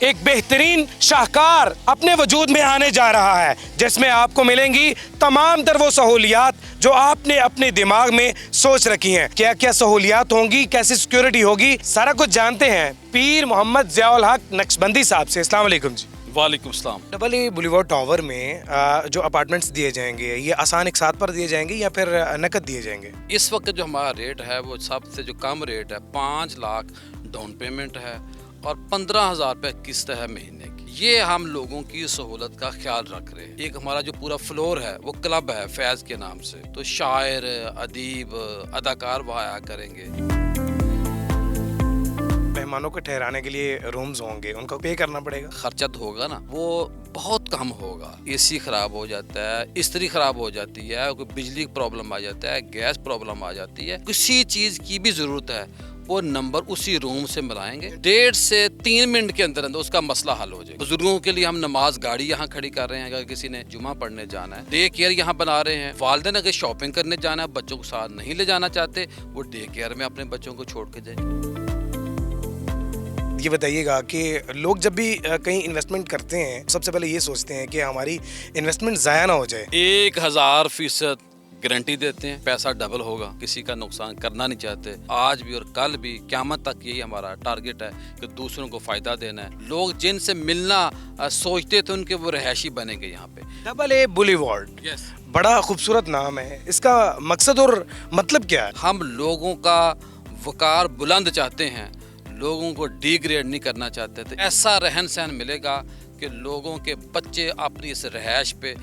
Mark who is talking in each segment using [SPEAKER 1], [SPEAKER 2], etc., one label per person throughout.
[SPEAKER 1] ایک بہترین شاہکار اپنے وجود میں آنے جا رہا ہے جس میں آپ کو ملیں گی تمام تر وہ سہولیات جو آپ نے اپنے دماغ میں سوچ رکھی ہیں. کیا کیا سہولیات ہوں گی, کیسی سیکیورٹی ہوگی, سارا کچھ جانتے ہیں پیر محمد ضیاء الحق نقشبندی صاحب سے. السلام علیکم جی.
[SPEAKER 2] وعلیکم السلام.
[SPEAKER 1] ڈبل اے بولیوارڈ ٹاور میں جو اپارٹمنٹس دیے جائیں گے یہ آسان ایک ساتھ پر دیے جائیں گے یا پھر نقد دیے جائیں گے؟
[SPEAKER 2] اس وقت جو ہمارا ریٹ ہے وہ سب سے جو کم ریٹ ہے 5 لاکھ ڈاؤن پیمنٹ ہے اور 15,000 روپے قسط ہے مہینے کی. یہ ہم لوگوں کی سہولت کا خیال رکھ رہے ہیں. ایک ہمارا جو پورا فلور ہے وہ کلب ہے فیض کے نام سے, تو شاعر, ادیب, اداکار وہ آیا کریں گے.
[SPEAKER 1] مہمانوں کو ٹھہرانے کے لیے رومز ہوں گے, ان کو پے کرنا پڑے گا؟
[SPEAKER 2] خرچہ تو ہوگا نا, وہ بہت کم ہوگا. اے سی خراب ہو جاتا ہے, استری خراب ہو جاتی ہے, کوئی بجلی پرابلم آ جاتا ہے, گیس پرابلم آ جاتی ہے, کسی چیز کی بھی ضرورت ہے, وہ نمبر اسی روم سے ملائیں گے. 1.5 سے 3 منٹ کے اندر اس کا مسئلہ حل ہو جائے گا. بزرگوں کے لیے ہم نماز گاڑی یہاں کھڑی کر رہے ہیں, اگر کسی نے جمعہ پڑھنے جانا ہے. ڈے کیئر یہاں بنا رہے ہیں. والدین اگر شاپنگ کرنے جانا ہے, بچوں کو ساتھ نہیں لے جانا چاہتے, وہ ڈے کیئر میں اپنے بچوں کو چھوڑ کے جائیں.
[SPEAKER 1] یہ بتائیے گا کہ لوگ جب بھی کہیں انویسٹمنٹ کرتے ہیں سب سے پہلے یہ سوچتے ہیں کہ ہماری انویسٹمنٹ ضائع نہ ہو جائے.
[SPEAKER 2] 1000% گارنٹی دیتے ہیں, پیسہ ڈبل ہوگا, کسی کا نقصان کرنا نہیں چاہتے. آج بھی اور کل بھی قیامت تک یہی ہمارا ٹارگٹ ہے کہ دوسروں کو فائدہ دینا ہے. لوگ جن سے ملنا سوچتے تھے ان کے وہ رہائشی بنیں گے یہاں پہ.
[SPEAKER 1] ڈبل اے بولیوارڈ بڑا خوبصورت نام ہے, اس کا مقصد اور مطلب کیا ہے؟
[SPEAKER 2] ہم لوگوں کا وقار بلند چاہتے ہیں, لوگوں کو ڈی گریڈ نہیں کرنا چاہتے تھے. ایسا رہن سہن ملے گا کہ لوگوں کے بچے اپنی اس رہائش پہ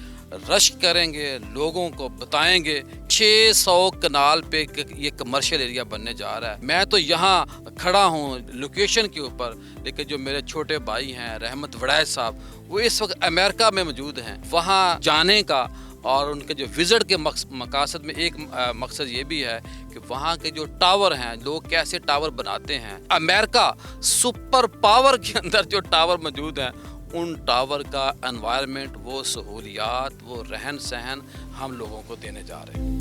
[SPEAKER 2] رشک کریں گے, لوگوں کو بتائیں گے. 600 کنال پہ یہ کمرشل ایریا بننے جا رہا ہے. میں تو یہاں کھڑا ہوں لوکیشن کے اوپر, لیکن جو میرے چھوٹے بھائی ہیں رحمت وڑائے صاحب, وہ اس وقت امریکہ میں موجود ہیں. وہاں جانے کا اور ان کے جو وزٹ کے مقاصد میں ایک مقصد یہ بھی ہے کہ وہاں کے جو ٹاور ہیں, لوگ کیسے ٹاور بناتے ہیں. امریکہ سپر پاور کے اندر جو ٹاور موجود ہیں, ان ٹاور کا انوائرمنٹ, وہ سہولیات, وہ رہن سہن ہم لوگوں کو دینے جا رہے ہیں.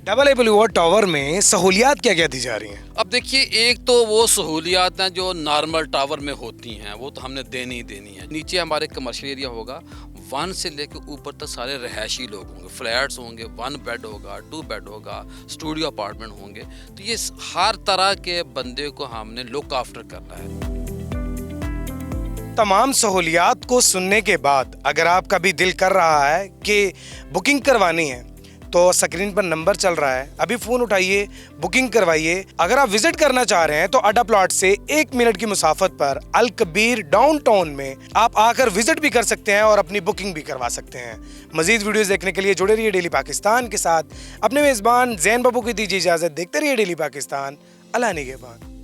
[SPEAKER 1] ڈبل اے بولیوارڈ ٹاور میں سہولیات کیا کیا دی جا رہی ہیں؟
[SPEAKER 2] اب دیکھیے, ایک تو وہ سہولیات ہیں جو نارمل ٹاور میں ہوتی ہیں, وہ تو ہم نے دینی ہی دینی ہے. نیچے ہمارے کمرشل ایریا ہوگا, 1 سے لے کے اوپر تک سارے رہائشی لوگ ہوں گے. فلیٹس ہوں گے, 1 بیڈ ہوگا, 2 بیڈ ہوگا, اسٹوڈیو اپارٹمنٹ ہوں گے. تو یہ ہر طرح کے بندے کو ہم نے لک آفٹر کرنا ہے.
[SPEAKER 1] تمام سہولیات کو سننے کے بعد اگر آپ کا بھی دل کر رہا ہے کہ بکنگ کروانی ہے تو سکرین پر نمبر چل رہا ہے, ابھی فون اٹھائیے, بکنگ کروائیے. اگر آپ وزٹ کرنا چاہ رہے ہیں تو اڈا پلاٹ سے 1 منٹ کی مسافت پر الکبیر ڈاؤن ٹاؤن میں آپ آ کر وزٹ بھی کر سکتے ہیں اور اپنی بکنگ بھی کروا سکتے ہیں. مزید ویڈیوز دیکھنے کے لیے جڑے رہیے ڈیلی پاکستان کے ساتھ. اپنے میزبان زین بابو کی دیجیے اجازت, دیکھتے رہیے ڈیلی پاکستان. اللہ نگہبان.